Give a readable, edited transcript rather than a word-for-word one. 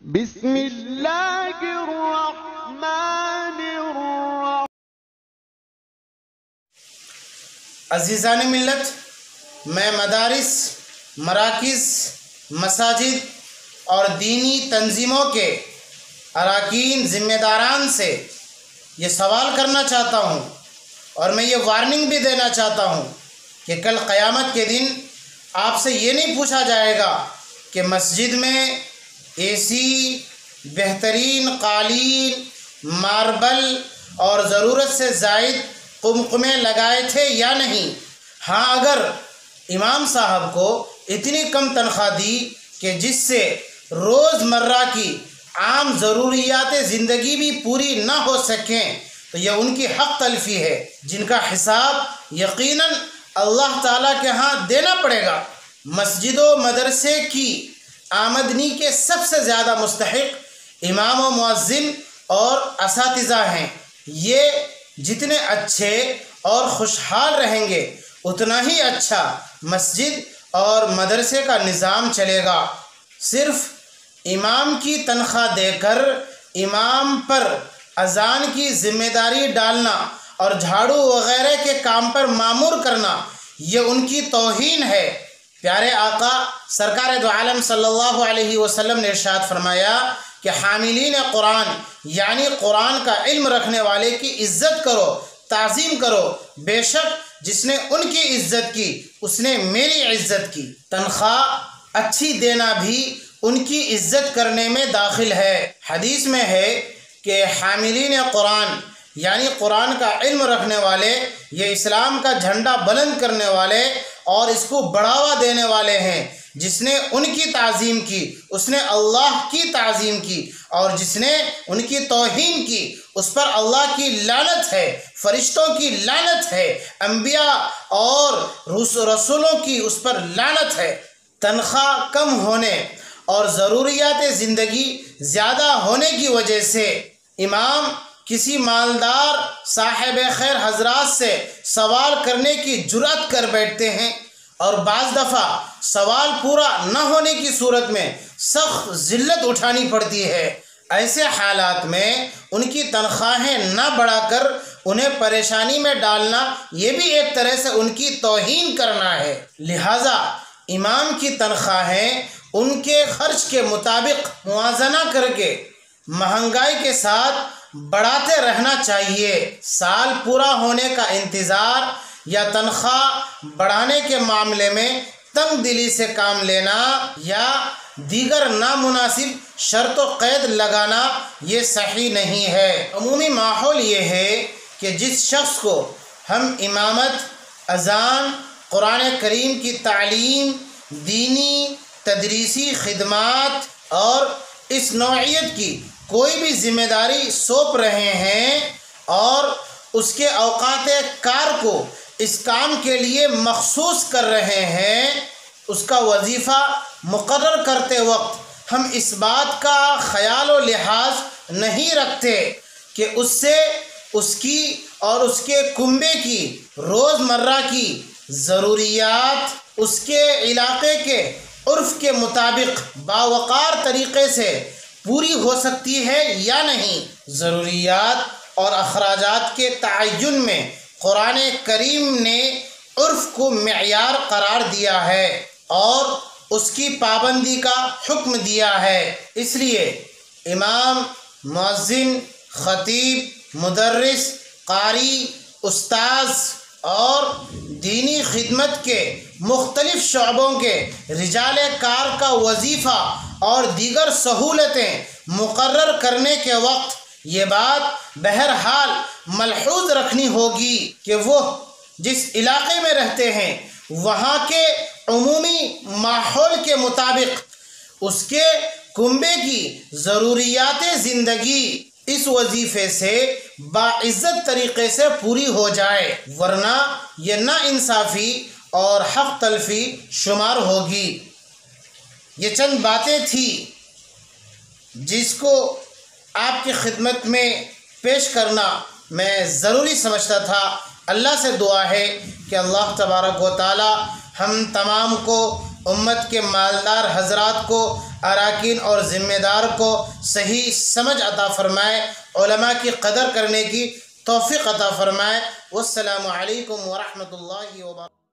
بسم اللہ الرحمن الرحیم۔ عزیزان ملت، میں مدارس، مراکز، مساجد اور دینی تنظیموں کے اراکین ذمہ داران سے یہ سوال کرنا چاہتا ہوں اور میں یہ وارننگ بھی دینا چاہتا ہوں کہ کل قیامت کے دن آپ سے یہ نہیں پوچھا جائے گا کہ مسجد میں اے سی، بہترین قالین، ماربل اور ضرورت سے زائد قمقمے لگائے تھے یا نہیں۔ ہاں، اگر امام صاحب کو اتنی کم تنخواہ دی کہ جس سے روز مرہ کی عام ضروریات زندگی بھی پوری نہ ہو سکیں تو یہ ان کی حق تلفی ہے، جن کا حساب یقیناً اللہ تعالیٰ کے ہاں دینا پڑے گا۔ مسجد و مدرسے کی آمدنی کے سب سے زیادہ مستحق امام و مؤذن اور اساتذہ ہیں۔ یہ جتنے اچھے اور خوشحال رہیں گے اتنا ہی اچھا مسجد اور مدرسے کا نظام چلے گا۔ صرف امام کی تنخواہ دے کر امام پر اذان کی ذمہ داری ڈالنا اور جھاڑو وغیرہ کے کام پر مامور کرنا یہ ان کی توہین ہے۔ پیارے آقا سرکار دو عالم صلی اللہ علیہ وسلم نے ارشاد فرمایا کہ حاملین قرآن یعنی قرآن کا علم رکھنے والے کی عزت کرو، تعظیم کرو، بے شک جس نے ان کی عزت کی اس نے میری عزت کی۔ تنخواہ اچھی دینا بھی ان کی عزت کرنے میں داخل ہے۔ حدیث میں ہے کہ حاملین قرآن یعنی قرآن کا علم رکھنے والے یہ اسلام کا جھنڈا بلند کرنے والے اور اس کو بڑھاوا دینے والے ہیں۔ جس نے ان کی تعظیم کی اس نے اللہ کی تعظیم کی، اور جس نے ان کی توہین کی اس پر اللہ کی لعنت ہے، فرشتوں کی لعنت ہے، انبیاء اور رسولوں کی اس پر لعنت ہے۔ تنخواہ کم ہونے اور ضروریات زندگی زیادہ ہونے کی وجہ سے امام کسی مالدار صاحب خیر حضرات سے سوال کرنے کی جرأت کر بیٹھتے ہیں، اور بعض دفعہ سوال پورا نہ ہونے کی صورت میں سخت ذلت اٹھانی پڑتی ہے۔ ایسے حالات میں ان کی تنخواہیں نہ بڑھا کر انہیں پریشانی میں ڈالنا یہ بھی ایک طرح سے ان کی توہین کرنا ہے۔ لہٰذا امام کی تنخواہیں ان کے خرچ کے مطابق موازنہ کر کے مہنگائی کے ساتھ بڑھاتے رہنا چاہیے۔ سال پورا ہونے کا انتظار یا تنخواہ بڑھانے کے معاملے میں تنگ دلی سے کام لینا یا دیگر نامناسب شرط و قید لگانا یہ صحیح نہیں ہے۔ عمومی ماحول یہ ہے کہ جس شخص کو ہم امامت، اذان، قرآن کریم کی تعلیم، دینی تدریسی خدمات اور اس نوعیت کی کوئی بھی ذمہ داری سونپ رہے ہیں اور اس کے اوقات کار کو اس کام کے لیے مخصوص کر رہے ہیں، اس کا وظیفہ مقرر کرتے وقت ہم اس بات کا خیال و لحاظ نہیں رکھتے کہ اس سے اس کی اور اس کے کنبے کی روز مرہ کی ضروریات اس کے علاقے کے عرف کے مطابق باوقار طریقے سے پوری ہو سکتی ہے یا نہیں۔ ضروریات اور اخراجات کے تعین میں قرآن کریم نے عرف کو معیار قرار دیا ہے اور اس کی پابندی کا حکم دیا ہے۔ اس لیے امام، مؤذن، خطیب، مدرس، قاری، استاذ اور دینی خدمت کے مختلف شعبوں کے رجال کار کا وظیفہ اور دیگر سہولتیں مقرر کرنے کے وقت یہ بات بہرحال ملحوظ رکھنی ہوگی کہ وہ جس علاقے میں رہتے ہیں وہاں کے عمومی ماحول کے مطابق اس کے کنبے کی ضروریات زندگی اس وظیفے سے باعزت طریقے سے پوری ہو جائے، ورنہ یہ ناانصافی اور حق تلفی شمار ہوگی۔ یہ چند باتیں تھیں جس کو آپ کی خدمت میں پیش کرنا میں ضروری سمجھتا تھا۔ اللہ سے دعا ہے کہ اللہ تبارک و تعالی ہم تمام کو، امت کے مالدار حضرات کو اراکین اور ذمہ دار کو صحیح سمجھ عطا فرمائے، علماء کی قدر کرنے کی توفیق عطا فرمائے۔ والسلام علیکم ورحمۃ اللہ وبرکاتہ۔